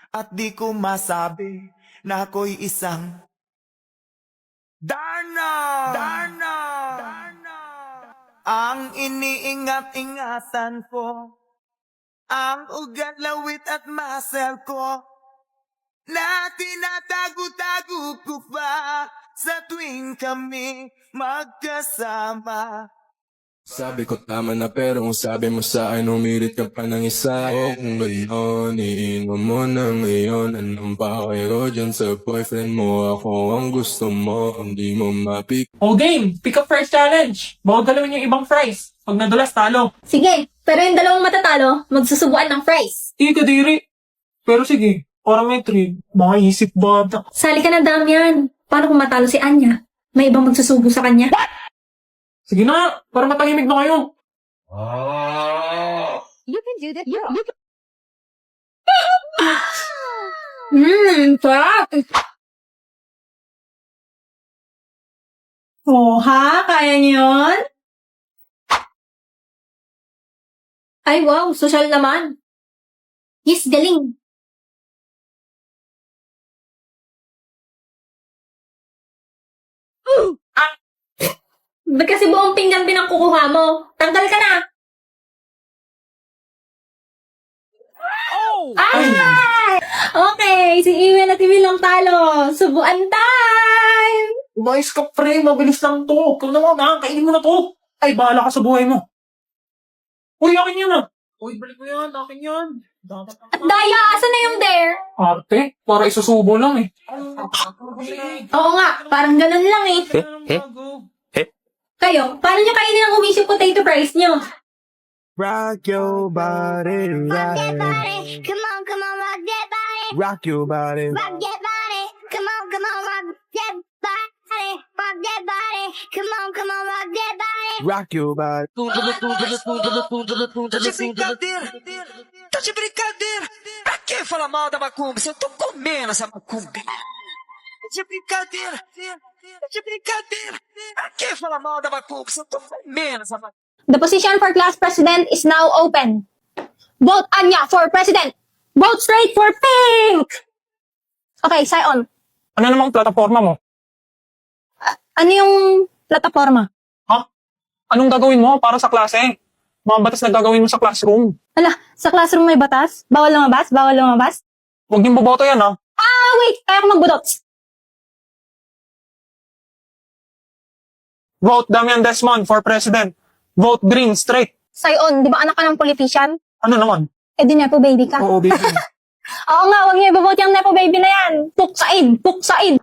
At di ko masabi na ako'y isang Darna! Darna! Darna! Ang iniingat-ingatan ko, ang ugat, lawit at muscle ko, na tinatago-tago ko pa sa tuwing kami magkasama. Sabi ko tama na pero kung sabi mo sa akin umirit ka pa ng isa. O kung gayon, iinom mo na ngayon. Anong pakero dyan sa boyfriend mo? Ako ang gusto mo, hindi mo mapik. O game, pick up first challenge. Bawal galawin yung ibang fries. Pag nadulas, talo. Sige, pero yung dalawang matatalo, magsusubuan ng fries. Hindi ka diri. Pero sige, para may treat. Makaisip ba? Sali ka na, Damian. Paano kung matalo si Anya? May ibang magsusubo sa kanya? Sige na, para matahimik na kayo. You can do this. Sarap! Oh, ha? Kaya niyo yun? Ay, wow, social naman. Yes, galing. Ba't kasi buong pinggan pinagkukuha mo? Tanggal ka na! Ay! Okay, si Iwen at Iwen lang talo. Subuan time! Umayos ka, pre. Mabilis lang to. Ikaw naman, ha? Kainin mo na to. Ay, bahala ka sa buhay mo. Uy, akin yan, ah. Uy, balik mo yan. Akin yan. Dapat At Daya, asan na yung dare? arte, para isusubo lang, eh. Oo nga, parang ganun lang eh. Kayo, paano nyo kainin ang umisip potato fries nyo? Rock your body, Rock that right. body. Come on, rock that body. Rock your body. Rock that body. Come on, rock that body. Rock that body. Come on, rock that body. Rock your body. Tá de brincadeira, tá de brincadeira. Pra que falar mal da macumba se eu tô comendo essa macumba? Tá de brincadeira, tá de brincadeira. Pra que falar mal da macumba se eu tô comendo essa macumba? The position for class president is now open. Vote Anya for president. Vote straight for pink! Okay, Sion. Ano namang plataforma mo? Ano yung plataforma? Ha? Anong gagawin mo para sa klase? Mga batas na gagawin mo sa classroom. Ala, sa classroom may batas? Bawal lumabas? Bawal lumabas? Huwag niyong boboto yan, ha? Ah, wait! Kaya ko magbudot. Vote Damian Desmond for president. Vote green, straight. Sion, di ba anak ka ng politician? Ano naman? Eh di Nepo baby ka. Oo, baby. Oo nga, huwag niyo ibobote yung Nepo baby na yan. Puksain! Puksain!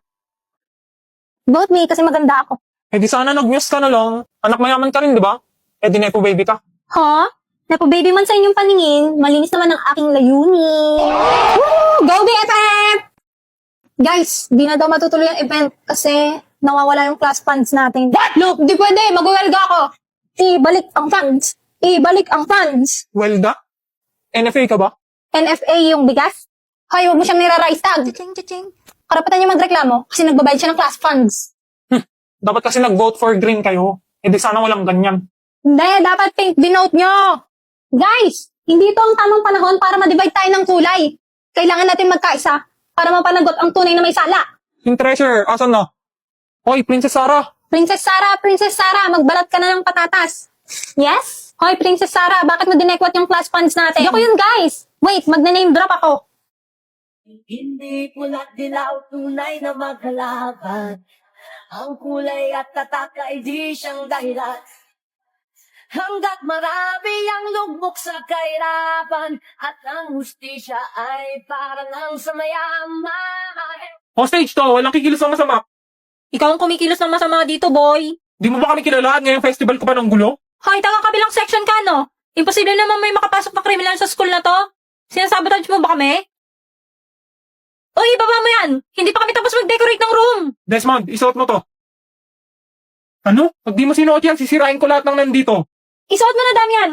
Vote me kasi maganda ako. Eh di sana nag-muse ka na lang. Anak mayaman ka rin, di ba? Eh di nepo baby ka. Ha? Nepo baby man sa inyong paningin, malinis naman ang aking layunin. Woo! Go BFF! Guys, di na daw matutuloy ang event kasi nawawala yung class funds natin. What? Look, di pwede. Mag-welga ako. Ibalik ang funds. Ibalik ang funds. Welda? NFA ka ba? NFA yung bigas? Hoy, huwag mo siyang nira-rice tag. Karapatan niya magreklamo kasi nagbabayad siya ng class funds. Dapat kasi nag-vote for green kayo. Eh di sana walang ganyan. Hindi, dapat pink dinote nyo. Guys, hindi ito ang tamang panahon para ma-divide tayo ng kulay. Kailangan natin magkaisa para mapanagot ang tunay na may sala. Yung treasure, asan na? Hoy, Princess Sarah. Princess Sarah, magbalat ka na ng patatas. Yes? Hoy, Princess Sarah, bakit mo dinekwat yung class funds natin? Ako yun, guys. Wait, magna-name drop ako. Hindi pula't dilaw, tunay na magkalaban. Ang kulay at tatak ay di siyang dahilan. Hanggat marami ang lugmok sa kahirapan at ang hustisya ay parang ang sa mayaman. Hostage to, walang kikilos ng masama. Ikaw ang kumikilos ng masama dito, boy. Di mo ba kami kilala at ngayong festival ko pa ng gulo? Hoy, taga-kabilang section ka, no? Imposible naman may makapasok na kriminal sa school na to. Sinasabotage mo ba kami? Uy, baba mo yan! Hindi pa kami tapos mag-decorate ng room! Desmond, isuot mo to. Ano? Pag di mo sinuot yan, sisirain ko lahat ng nandito. Isuot mo na, Damian!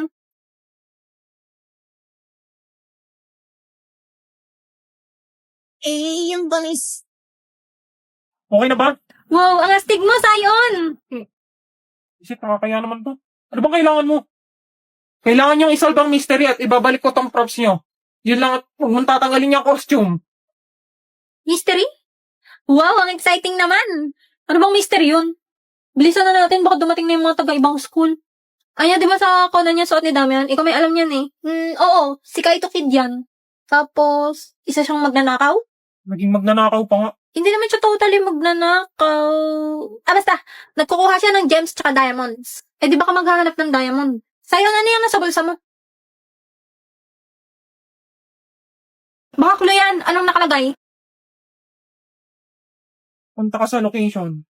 Yung balis. Okay na ba? Wow, ang astig mo, Sion! Isip, nakakaya naman to. Ano bang kailangan mo? Kailangan niyong isolve ang mystery at ibabalik ko tong props niyo. Yun lang at huwag mong tatanggalin yung costume. Mystery? Wow, ang exciting naman. Ano bang mystery yun? Bilisan na natin, baka dumating na yung mga taga-ibang school. Anya, di ba sa Conan niya suot ni Damian? Ikaw may alam yan eh. Oo, si Kaito Kid yan. Tapos, isa siyang magnanakaw? Naging magnanakaw pa nga. Hindi naman siya totally magnanakaw. Basta, nagkukuha siya ng gems tsaka diamonds. Eh, di ba ka maghahanap ng diamond? Sayang ano yan nasa bulsa mo? Baka kulo yan. Anong nakalagay? Punta ka sa location.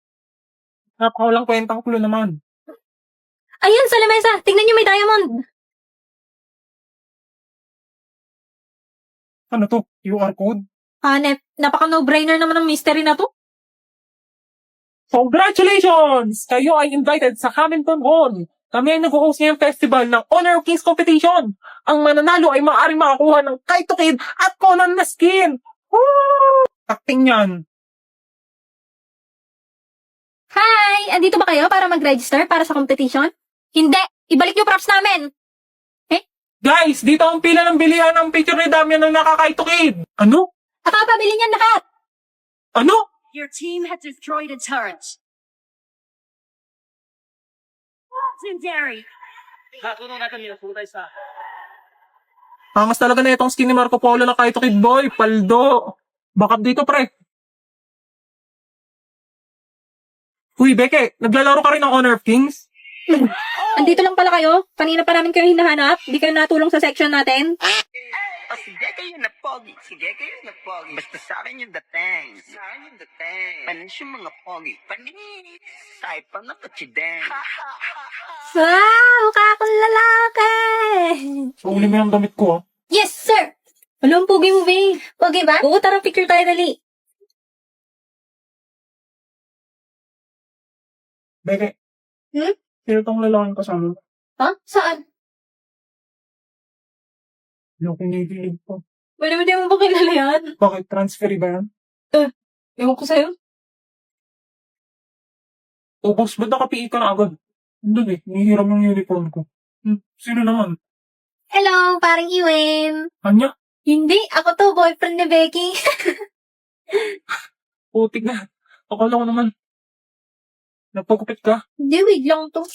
Napakawalang kwentang kulo naman. Ayun, sa lamesa. Tingnan niyo may diamond. Ano to? QR code? Hanep, napaka no-brainer naman ang mystery na to. Congratulations! Kayo ay invited sa Hamilton Hall. Kami ay nag-host ngayong festival ng Honor of Kings Competition. Ang mananalo ay maaaring makakuha ng Kaito Kid at Conan na skin. Woo! Acting yan. Hi! Andito ba kayo para mag-register para sa competition? Hindi! Ibalik niyo props namin! Guys, dito ang pila ng bilihan ng picture ni Damian ng nakakaito kid. Ano? Nakapabili niyan lahat! Ano? Your team has destroyed a turret. Legendary. Angas talaga na itong skin ni Marco Polo na Kaito Kid boy. Paldo. Backup dito pre. Uy, Beke, naglalaro ka rin ng Honor of Kings? Andito lang pala kayo. Kanina pa namin kayo hinahanap. Di kayo natulong sa section natin. Sige kayo na pogi. Sige kayo na pogi. Basta sa akin yung dating. Sa akin yung dating. Panis yung mga pogi. Panis. Tayo pa na pachideng. Wow! Mukha akong lalaki! Uli mo yung damit ko ah. Yes, sir! Alam, pogi mo, babe. Pogi ba? Oo, tara, picture tayo dali. Beke. Hmm? Sino tong lalaking kasama? Ha? Saan? Yung kinikilig ko. Wala mo, di mo ba kilala yan? Bakit? Transfer ba yan? Ewan ko sa'yo. O boss, ba't naka-PE ka na agad? Doon eh, nihiram yung uniform ko. Sino naman? Hello, parang Iwen. Anya? Hindi, ako to, boyfriend ni Becky. Putik na. Akala ko naman. Nagpagupit ka? Hindi, wait lang to.